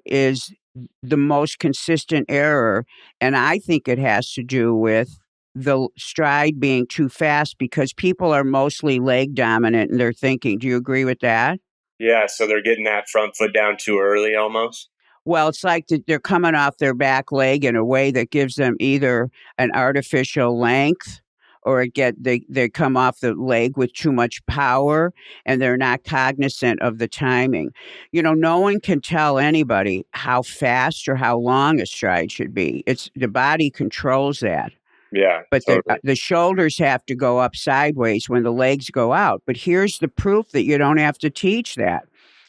is the most consistent error. And I think it has to do with the stride being too fast, because people are mostly leg dominant in their thinking. Do you agree with that? Yeah, so they're getting that front foot down too early almost. Well, it's like they're coming off their back leg in a way that gives them either an artificial length, or they come off the leg with too much power, and they're not cognizant of the timing. No one can tell anybody how fast or how long a stride should be. It's the body controls that. Yeah, but totally. the shoulders have to go up sideways when the legs go out. But here's the proof that you don't have to teach that.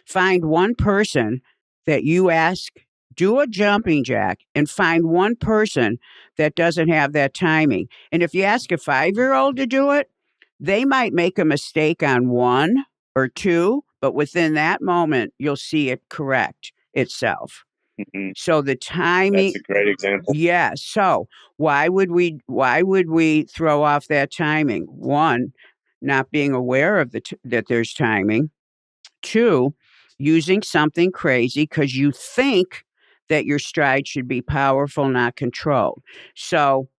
Find one person that you ask, do a jumping jack, and find one person that doesn't have that timing. And if you ask a 5-year-old to do it, they might make a mistake on one or two, but within that moment, you'll see it correct itself. Mm-hmm. So the timing, That's a great example. yeah. So why would we throw off that timing? One, not being aware of that there's timing. Two, using something crazy because you think that your stride should be powerful, not controlled. So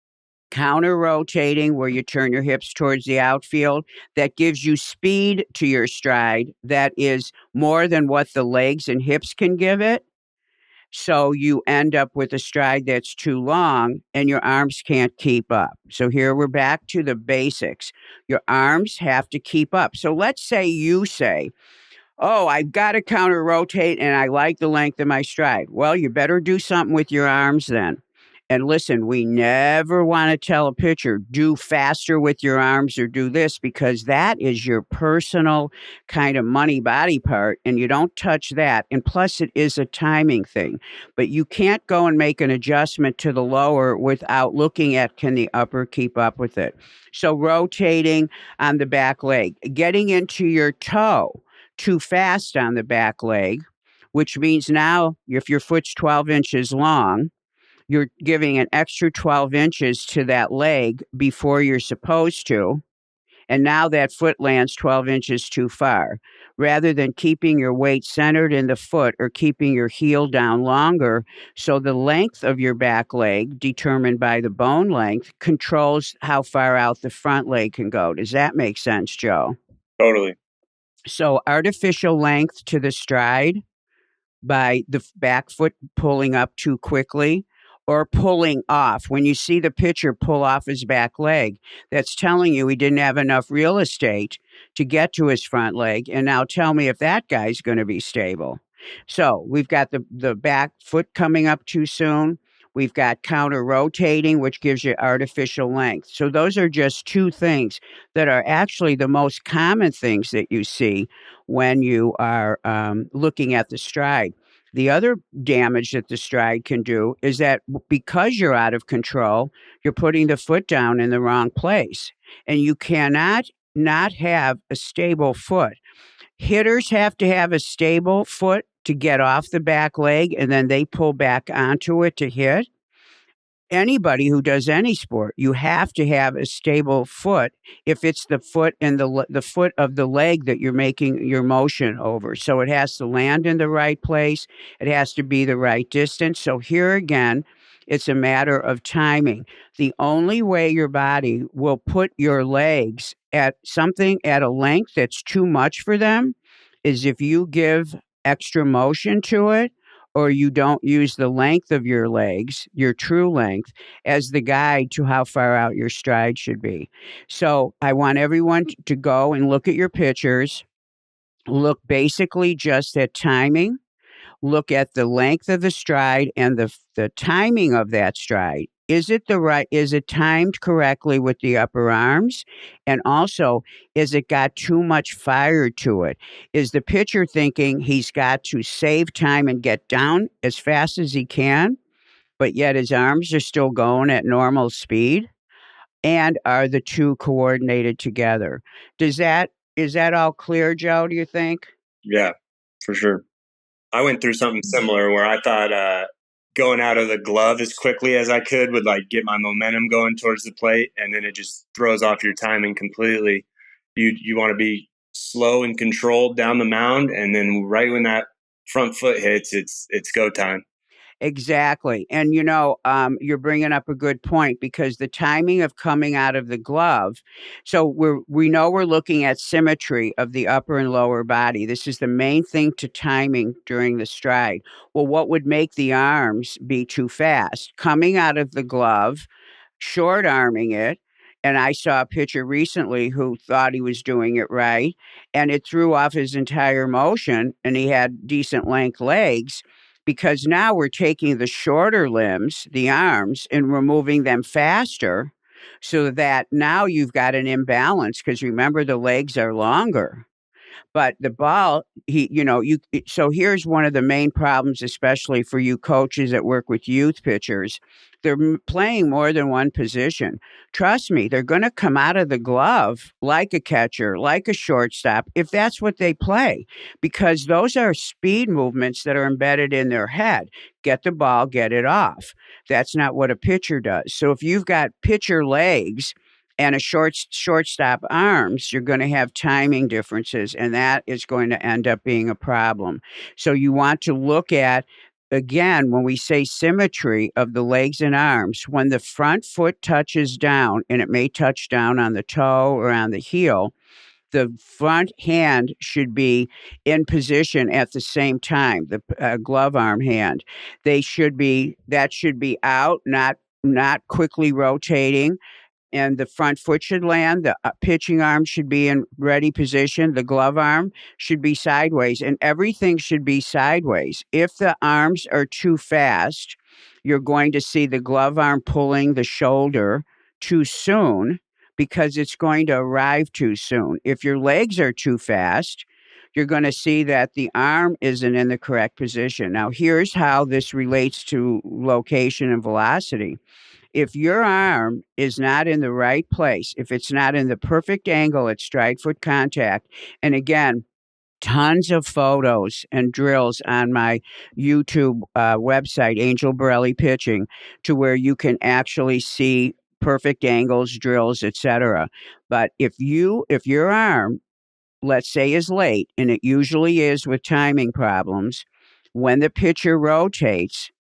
counter rotating, where you turn your hips towards the outfield, that gives you speed to your stride that is more than what the legs and hips can give it. So you end up with a stride that's too long and your arms can't keep up. So here we're back to the basics. Your arms have to keep up. So let's say you say, "Oh, I've got to counter rotate and I like the length of my stride." Well, you better do something with your arms then. And listen, we never want to tell a pitcher, do faster with your arms or do this, because that is your personal kind of money body part and you don't touch that. And plus, it is a timing thing. But you can't go and make an adjustment to the lower without looking at, can the upper keep up with it? So rotating on the back leg, getting into your toe too fast on the back leg, which means now if your foot's 12 inches long, you're giving an extra 12 inches to that leg before you're supposed to. And now that foot lands 12 inches too far. Rather than keeping your weight centered in the foot or keeping your heel down longer, so the length of your back leg, determined by the bone length, controls how far out the front leg can go. Does that make sense, Joe? Totally. So artificial length to the stride by the back foot pulling up too quickly or pulling off. When you see the pitcher pull off his back leg, that's telling you he didn't have enough real estate to get to his front leg. And now tell me if that guy's going to be stable. So we've got the back foot coming up too soon. We've got counter rotating, which gives you artificial length. So those are just two things that are actually the most common things that you see when you are looking at the stride. The other damage that the stride can do is that because you're out of control, you're putting the foot down in the wrong place. And you cannot not have a stable foot. Hitters have to have a stable foot to get off the back leg, and then they pull back onto it to hit. Anybody who does any sport, you have to have a stable foot if it's the foot and the foot of the leg that you're making your motion over. So it has to land in the right place. It has to be the right distance. So here again, it's a matter of timing. The only way your body will put your legs at something at a length that's too much for them is if you give extra motion to it, or you don't use the length of your legs, your true length, as the guide to how far out your stride should be. So I want everyone to go and look at your pictures, look basically just at timing, look at the length of the stride and the timing of that stride. Is it timed correctly with the upper arms? And also, is it got too much fire to it? Is the pitcher thinking he's got to save time and get down as fast as he can, but yet his arms are still going at normal speed? And are the two coordinated together? Is that all clear, Joe, do you think? Yeah, for sure. I went through something similar where I thought going out of the glove as quickly as I could would like get my momentum going towards the plate, and then it just throws off your timing completely. You want to be slow and controlled down the mound, and then right when that front foot hits, it's go time. Exactly. And you're bringing up a good point because the timing of coming out of the glove. So we know we're looking at symmetry of the upper and lower body. This is the main thing to timing during the stride. Well, what would make the arms be too fast? Coming out of the glove, short arming it. And I saw a pitcher recently who thought he was doing it right, and it threw off his entire motion, and he had decent length legs because now we're taking the shorter limbs, the arms, and we're moving them faster so that now you've got an imbalance because remember, the legs are longer. But the ball, so here's one of the main problems, especially for you coaches that work with youth pitchers. They're playing more than one position. Trust me, they're going to come out of the glove like a catcher, like a shortstop, if that's what they play, because those are speed movements that are embedded in their head. Get the ball, get it off. That's not what a pitcher does. So if you've got pitcher legs and a shortstop arms, you're going to have timing differences, and that is going to end up being a problem. So you want to look at, again, when we say symmetry of the legs and arms, when the front foot touches down, and it may touch down on the toe or on the heel, the front hand should be in position at the same time, the glove arm hand. That should be out, not quickly rotating, and the front foot should land. The pitching arm should be in ready position. The glove arm should be sideways, and everything should be sideways. If the arms are too fast, you're going to see the glove arm pulling the shoulder too soon because it's going to arrive too soon. If your legs are too fast, you're going to see that the arm isn't in the correct position. Now, here's how this relates to location and velocity. If your arm is not in the right place, if it's not in the perfect angle at strike foot contact, and again, tons of photos and drills on my YouTube website, Angel Borrelli Pitching, to where you can actually see perfect angles, drills, etc. But if your arm, let's say, is late, and it usually is with timing problems, when the pitcher rotates,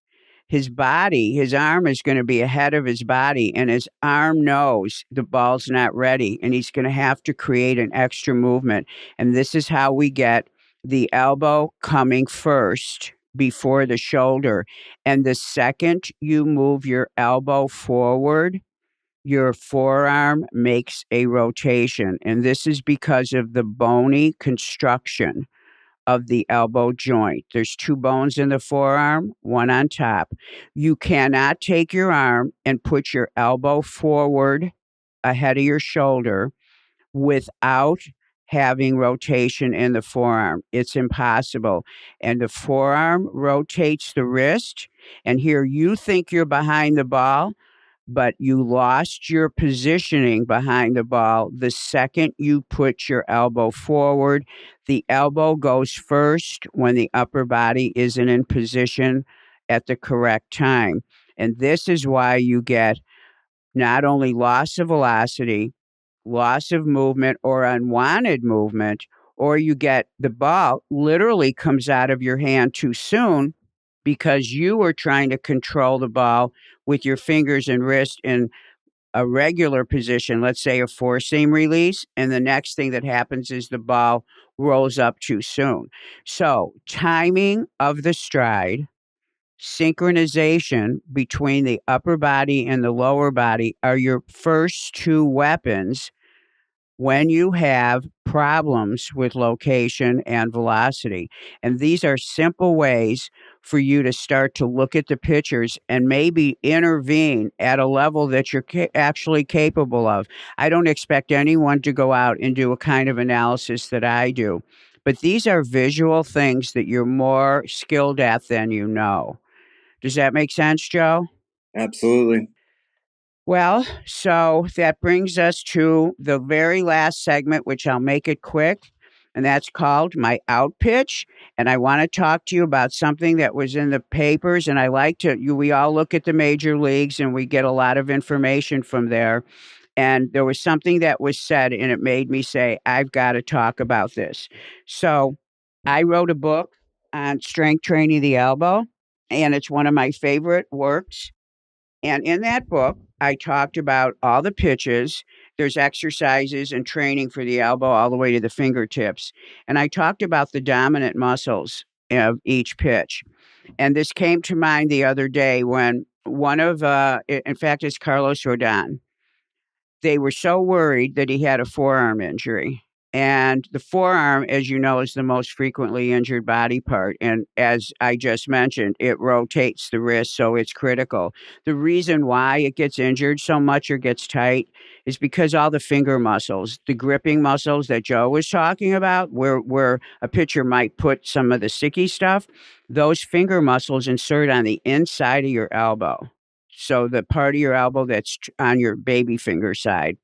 his arm is going to be ahead of his body, and his arm knows the ball's not ready, and he's going to have to create an extra movement. And this is how we get the elbow coming first before the shoulder. And the second you move your elbow forward, your forearm makes a rotation. And this is because of the bony construction of the elbow joint. There's two bones in the forearm, one on top. You cannot take your arm and put your elbow forward ahead of your shoulder without having rotation in the forearm. It's impossible. And the forearm rotates the wrist. And here you think you're behind the ball, but you lost your positioning behind the ball the second you put your elbow forward. The elbow goes first when the upper body isn't in position at the correct time. And this is why you get not only loss of velocity, loss of movement or unwanted movement, or you get the ball literally comes out of your hand too soon because you were trying to control the ball with your fingers and wrist in a regular position, let's say a four-seam release, and the next thing that happens is the ball rolls up too soon. So timing of the stride, synchronization between the upper body and the lower body are your first two weapons when you have problems with location and velocity. And these are simple ways for you to start to look at the pitchers and maybe intervene at a level that you're actually capable of. I don't expect anyone to go out and do a kind of analysis that I do, but these are visual things that you're more skilled at than you know. Does that make sense, Joe? Absolutely. Well, so that brings us to the very last segment, which I'll make it quick, and that's called my out pitch. And I want to talk to you about something that was in the papers, and we all look at the major leagues and we get a lot of information from there. And there was something that was said, and it made me say, I've got to talk about this. So I wrote a book on strength training the elbow, and it's one of my favorite works. And in that book, I talked about all the pitches. There's exercises and training for the elbow all the way to the fingertips. And I talked about the dominant muscles of each pitch. And this came to mind the other day when in fact, it's Carlos Rodon. They were so worried that he had a forearm injury. And the forearm, as you know, is the most frequently injured body part. And as I just mentioned, it rotates the wrist, so it's critical. The reason why it gets injured so much or gets tight is because all the finger muscles, the gripping muscles that Joe was talking about, where a pitcher might put some of the sticky stuff, those finger muscles insert on the inside of your elbow. So the part of your elbow that's on your baby finger side.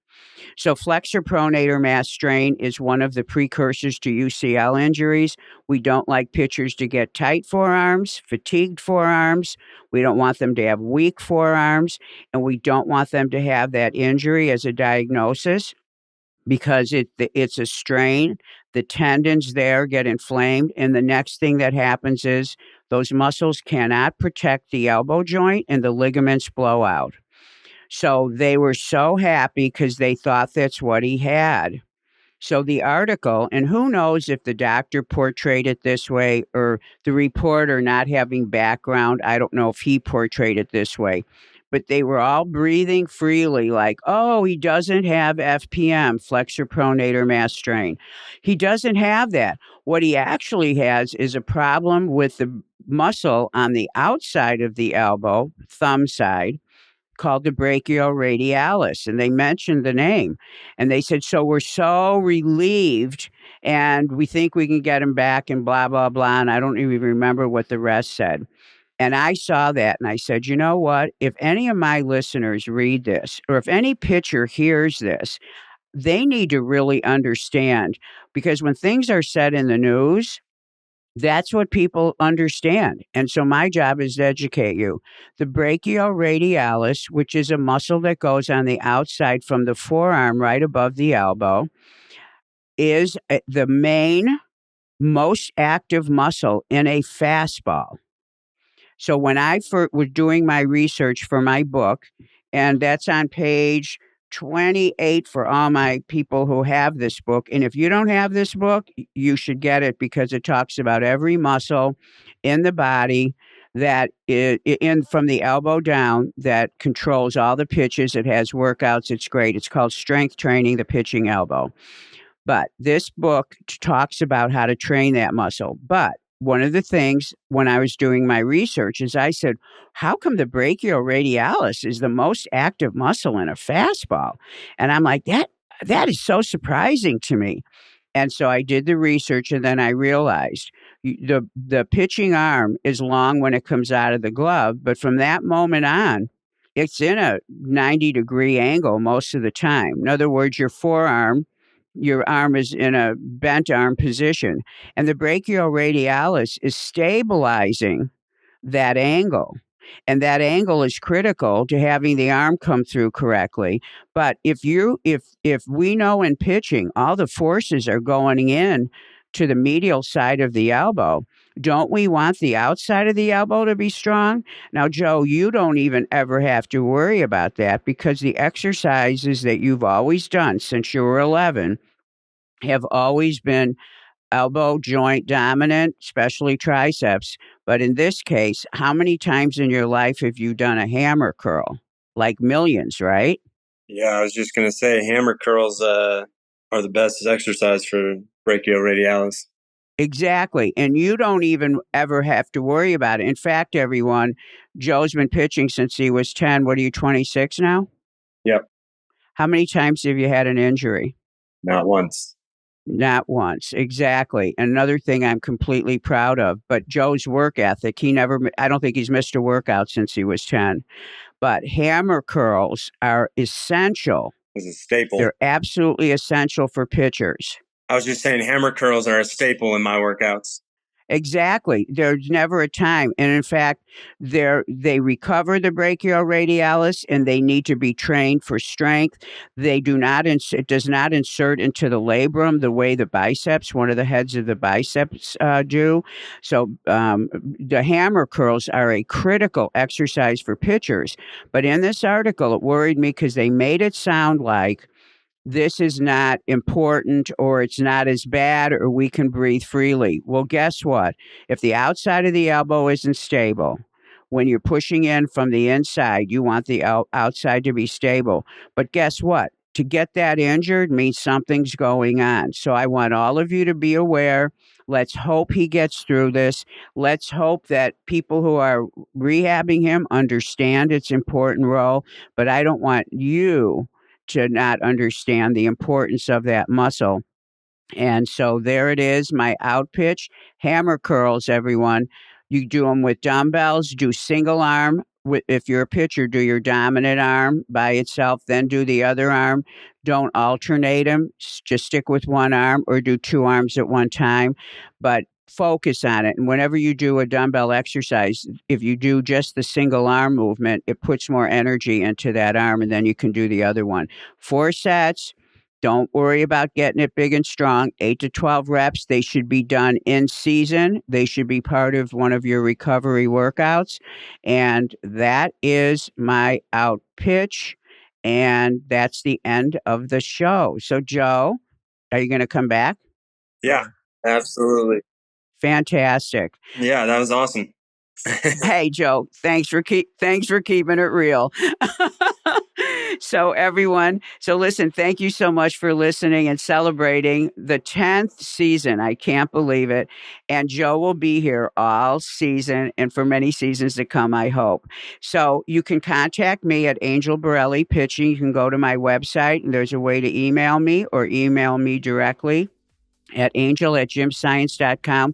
So, flexor pronator mass strain is one of the precursors to UCL injuries. We don't like pitchers to get tight forearms, fatigued forearms. We don't want them to have weak forearms, and we don't want them to have that injury as a diagnosis because it's a strain. The tendons there get inflamed, and the next thing that happens is those muscles cannot protect the elbow joint, and the ligaments blow out. So they were so happy because they thought that's what he had. So the article, and who knows if the doctor portrayed it this way or the reporter not having background, I don't know if he portrayed it this way, but they were all breathing freely like, oh, he doesn't have FPM, flexor pronator mass strain. He doesn't have that. What he actually has is a problem with the muscle on the outside of the elbow, thumb side, called the brachioradialis, and they mentioned the name. And they said, so we're so relieved, and we think we can get him back, and blah, blah, blah. And I don't even remember what the rest said. And I saw that, and I said, you know what? If any of my listeners read this, or if any pitcher hears this, they need to really understand, because when things are said in the news, that's what people understand. And so my job is to educate you. The brachioradialis, which is a muscle that goes on the outside from the forearm right above the elbow, is the main, most active muscle in a fastball. So when I was doing my research for my book, and that's on page 28 for all my people who have this book. And if you don't have this book, you should get it because it talks about every muscle in the body that in from the elbow down that controls all the pitches. It has workouts. It's great. It's called Strength Training the Pitching Elbow. But this book talks about how to train that muscle. But one of the things when I was doing my research is I said, how come the brachioradialis is the most active muscle in a fastball? And I'm like, that is so surprising to me. And so I did the research, and then I realized the pitching arm is long when it comes out of the glove, but from that moment on, it's in a 90-degree angle most of the time. In other words, your arm is in a bent arm position, and the brachioradialis is stabilizing that angle. And that angle is critical to having the arm come through correctly. But if we know in pitching, all the forces are going in to the medial side of the elbow, don't we want the outside of the elbow to be strong? Now, Joe, you don't even ever have to worry about that because the exercises that you've always done since you were 11 have always been elbow joint dominant, especially triceps. But in this case, how many times in your life have you done a hammer curl? Like millions, right? Yeah, I was just going to say hammer curls are the best exercise for brachioradialis. Exactly. And you don't even ever have to worry about it. In fact, everyone, Joe's been pitching since he was 10. What are you, 26 now? Yep. How many times have you had an injury? Not once. Not once. Exactly. Another thing I'm completely proud of, but Joe's work ethic, I don't think he's missed a workout since he was 10, but hammer curls are essential. It's a staple. They're absolutely essential for pitchers. I was just saying hammer curls are a staple in my workouts. Exactly. There's never a time. And in fact, they recover the brachioradialis and they need to be trained for strength. It does not insert into the labrum the way the biceps, one of the heads of the biceps do. So the hammer curls are a critical exercise for pitchers. But in this article, it worried me because they made it sound like this is not important or it's not as bad or we can breathe freely. Well, guess what? If the outside of the elbow isn't stable, when you're pushing in from the inside, you want the outside to be stable. But guess what? to get that injured means something's going on. So I want all of you to be aware. Let's hope he gets through this. Let's hope that people who are rehabbing him understand its important role. But I don't want you to not understand the importance of that muscle. And so there it is, my out pitch. Hammer curls, everyone. You do them with dumbbells, do single arm. If you're a pitcher, do your dominant arm by itself, then do the other arm. Don't alternate them. Just stick with one arm or do two arms at one time. But focus on it. And whenever you do a dumbbell exercise, if you do just the single arm movement, it puts more energy into that arm, and then you can do the other one. 4 sets. Don't worry about getting it big and strong. 8 to 12 reps. They should be done in season. They should be part of one of your recovery workouts. And that is my out pitch. And that's the end of the show. So, Joe, are you going to come back? Yeah, absolutely. Fantastic. Yeah, that was awesome. Hey, Joe, thanks for keeping it real. So everyone, listen, thank you so much for listening and celebrating the 10th season. I can't believe it. And Joe will be here all season and for many seasons to come, I hope. So you can contact me at Angel Borrelli Pitching. You can go to my website and there's a way to email me or email me directly at angel@gymscience.com.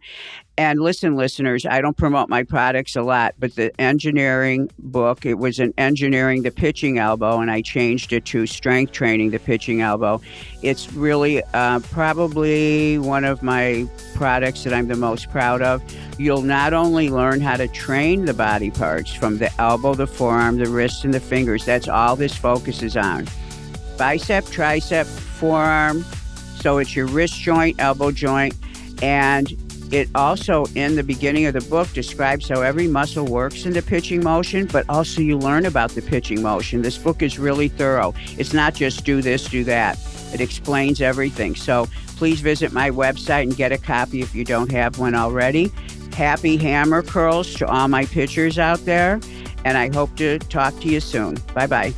And listen, listeners, I don't promote my products a lot, but the engineering book, it was an engineering the pitching elbow, and I changed it to strength training the pitching elbow. It's really probably one of my products that I'm the most proud of. You'll not only learn how to train the body parts from the elbow, the forearm, the wrist, and the fingers. That's all this focuses on. Bicep, tricep, forearm. So it's your wrist joint, elbow joint, and it also, in the beginning of the book, describes how every muscle works in the pitching motion, but also you learn about the pitching motion. This book is really thorough. It's not just do this, do that. It explains everything. So please visit my website and get a copy if you don't have one already. Happy hammer curls to all my pitchers out there, and I hope to talk to you soon. Bye-bye.